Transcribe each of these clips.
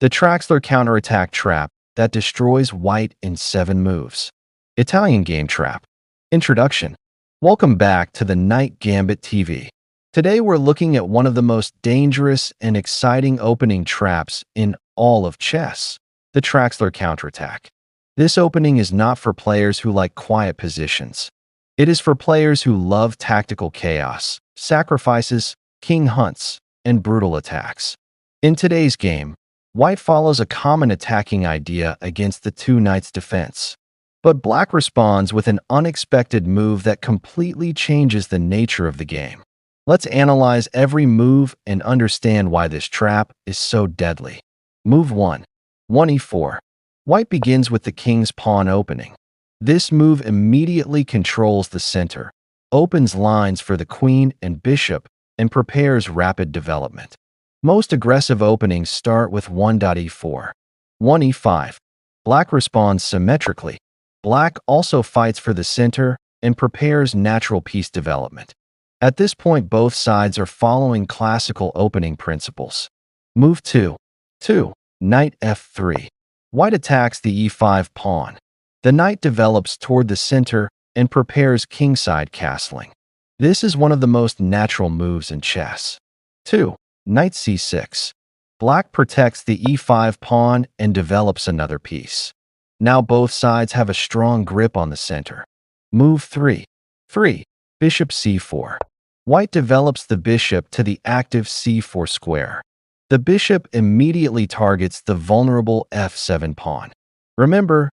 The Traxler Counterattack trap that destroys white in 7 moves. Italian game trap. Introduction. Welcome back to the Knight Gambit TV. Today we're looking at one of the most dangerous and exciting opening traps in all of chess, the Traxler Counterattack. This opening is not for players who like quiet positions. It is for players who love tactical chaos, sacrifices, king hunts, and brutal attacks. In today's game, white follows a common attacking idea against the two knights' defense. But black responds with an unexpected move that completely changes the nature of the game. Let's analyze every move and understand why this trap is so deadly. Move 1. 1e4. White begins with the king's pawn opening. This move immediately controls the center, opens lines for the queen and bishop, and prepares rapid development. Most aggressive openings start with 1e4. 1e5. Black responds symmetrically. Black also fights for the center and prepares natural piece development. At this point, both sides are following classical opening principles. Move 2. 2. Knight f3. White attacks the e5 pawn. The knight develops toward the center and prepares kingside castling. This is one of the most natural moves in chess. 2. Knight c6. Black protects the e5 pawn and develops another piece. Now both sides have a strong grip on the center. Move 3. 3. Bishop c4. White develops the bishop to the active c4 square. The bishop immediately targets the vulnerable f7 pawn. Remember,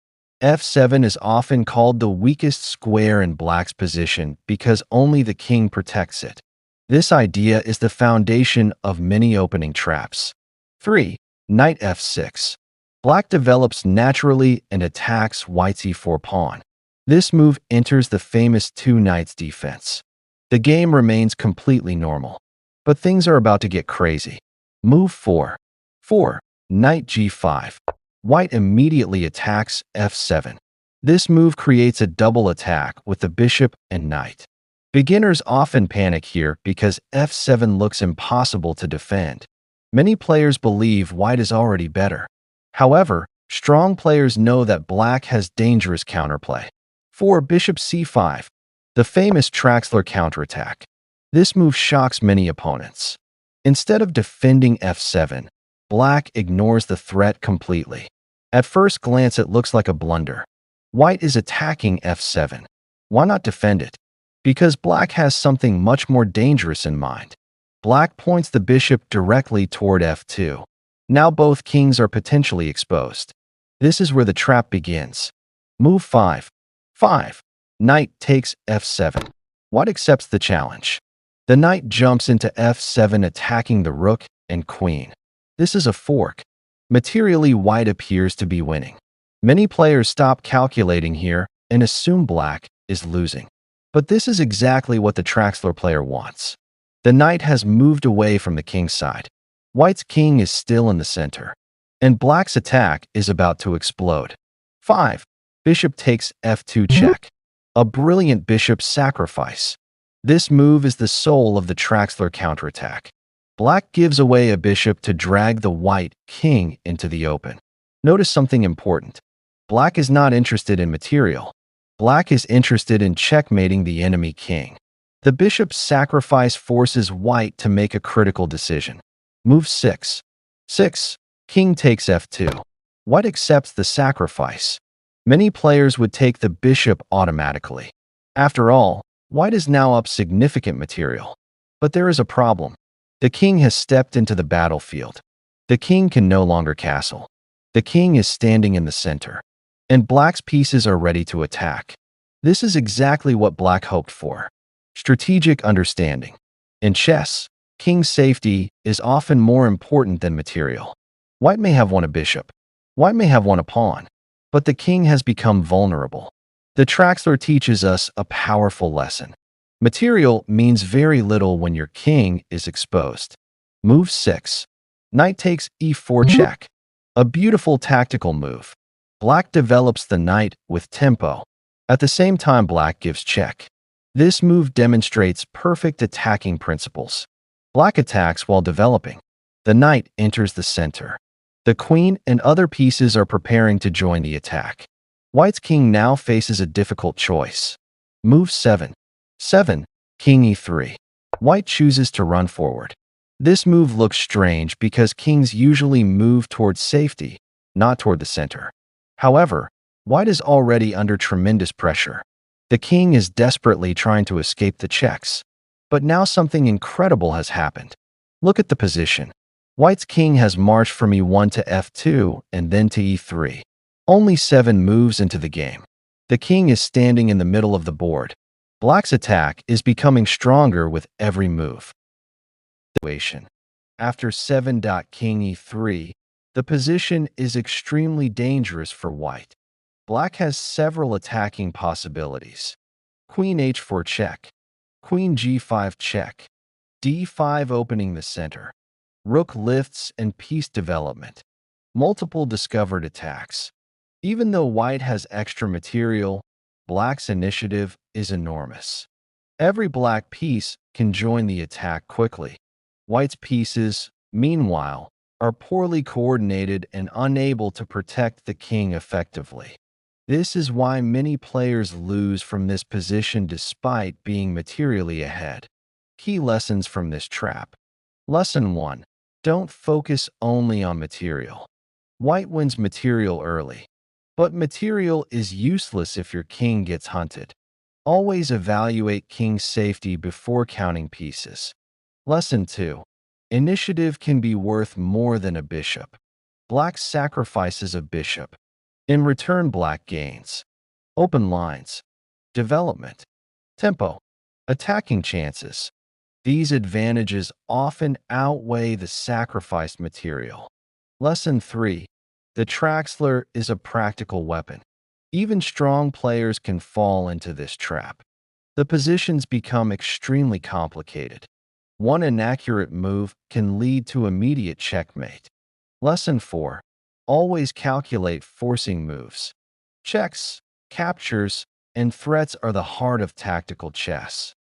f7 is often called the weakest square in black's position because only the king protects it. This idea is the foundation of many opening traps. 3. Knight f6. Black develops naturally and attacks white's e4 pawn. This move enters the famous two knights defense. The game remains completely normal, but things are about to get crazy. Move 4. 4. Knight g5. White immediately attacks f7. This move creates a double attack with the bishop and knight. Beginners often panic here because f7 looks impossible to defend. Many players believe white is already better. However, strong players know that black has dangerous counterplay. 4. Bishop c5. The famous Traxler counterattack. This move shocks many opponents. Instead of defending f7, black ignores the threat completely. At first glance, it looks like a blunder. White is attacking f7. Why not defend it? Because black has something much more dangerous in mind. Black points the bishop directly toward f2. Now both kings are potentially exposed. This is where the trap begins. Move 5. 5. Knight takes f7. White accepts the challenge. The knight jumps into f7, attacking the rook and queen. This is a fork. Materially, white appears to be winning. Many players stop calculating here and assume black is losing. But this is exactly what the Traxler player wants. The knight has moved away from the king's side. White's king is still in the center, and black's attack is about to explode. 5. Bishop takes f2 check. A brilliant bishop sacrifice. This move is the soul of the Traxler counterattack. Black gives away a bishop to drag the white king into the open. Notice something important. Black is not interested in material. Black is interested in checkmating the enemy king. The bishop's sacrifice forces white to make a critical decision. Move 6. 6. King takes f2. White accepts the sacrifice. Many players would take the bishop automatically. After all, white is now up significant material. But there is a problem. The king has stepped into the battlefield. The king can no longer castle. The king is standing in the center, and black's pieces are ready to attack. This is exactly what black hoped for. Strategic understanding. In chess, king's safety is often more important than material. White may have won a bishop. White may have won a pawn. But the king has become vulnerable. The Traxler teaches us a powerful lesson. Material means very little when your king is exposed. Move 6. Knight takes e4 check. A beautiful tactical move. Black develops the knight with tempo. At the same time, black gives check. This move demonstrates perfect attacking principles. Black attacks while developing. The knight enters the center. The queen and other pieces are preparing to join the attack. White's king now faces a difficult choice. Move 7. 7. King e3. White chooses to run forward. This move looks strange because kings usually move towards safety, not toward the center. However, White is already under tremendous pressure. The king is desperately trying to escape the checks. But now something incredible has happened. Look at the position. White's king has marched from e1 to f2 and then to e3. Only 7 moves into the game. The king is standing in the middle of the board. Black's attack is becoming stronger with every move. After 7. King e3, the position is extremely dangerous for White. Black has several attacking possibilities. Queen h4 check. Queen g5 check. d5 opening the center. Rook lifts and piece development. Multiple discovered attacks. Even though White has extra material, Black's initiative is enormous. Every black piece can join the attack quickly. White's pieces, meanwhile, are poorly coordinated and unable to protect the king effectively. This is why many players lose from this position despite being materially ahead. Key lessons from this trap. Lesson 1. Don't focus only on material. White wins material early, but material is useless if your king gets hunted. Always evaluate king's safety before counting pieces. Lesson 2. Initiative can be worth more than a bishop. Black sacrifices a bishop. In return, Black gains open lines, development, tempo, attacking chances. These advantages often outweigh the sacrificed material. Lesson 3. The Traxler is a practical weapon. Even strong players can fall into this trap. The positions become extremely complicated. One inaccurate move can lead to immediate checkmate. Lesson 4. Always calculate forcing moves. Checks, captures, and threats are the heart of tactical chess.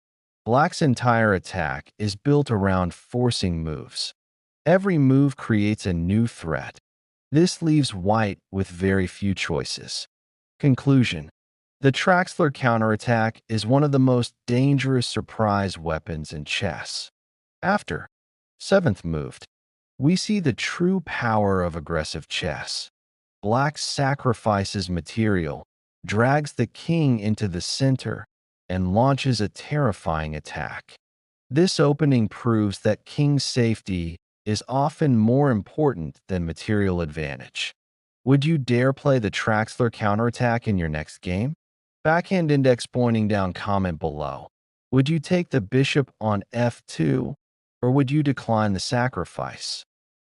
Black's entire attack is built around forcing moves. Every move creates a new threat. This leaves White with very few choices. Conclusion. The Traxler counterattack is one of the most dangerous surprise weapons in chess. After 7th move, we see the true power of aggressive chess. Black sacrifices material, drags the king into the center, and launches a terrifying attack. This opening proves that king's safety is often more important than material advantage. Would you dare play the Traxler counterattack in your next game? Backhand index pointing down comment below. Would you take the bishop on f2, or would you decline the sacrifice?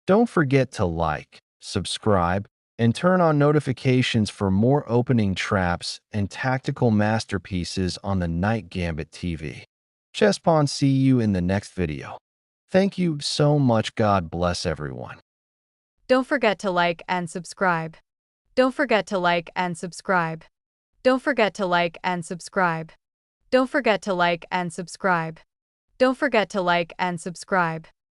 Don't forget to like, subscribe, and turn on notifications for more opening traps and tactical masterpieces on the Knight Gambit TV. Chesspawn, see you in the next video. Thank you so much. God bless everyone. Don't forget to like and subscribe. Don't forget to like and subscribe. Don't forget to like and subscribe. Don't forget to like and subscribe. Don't forget to like and subscribe.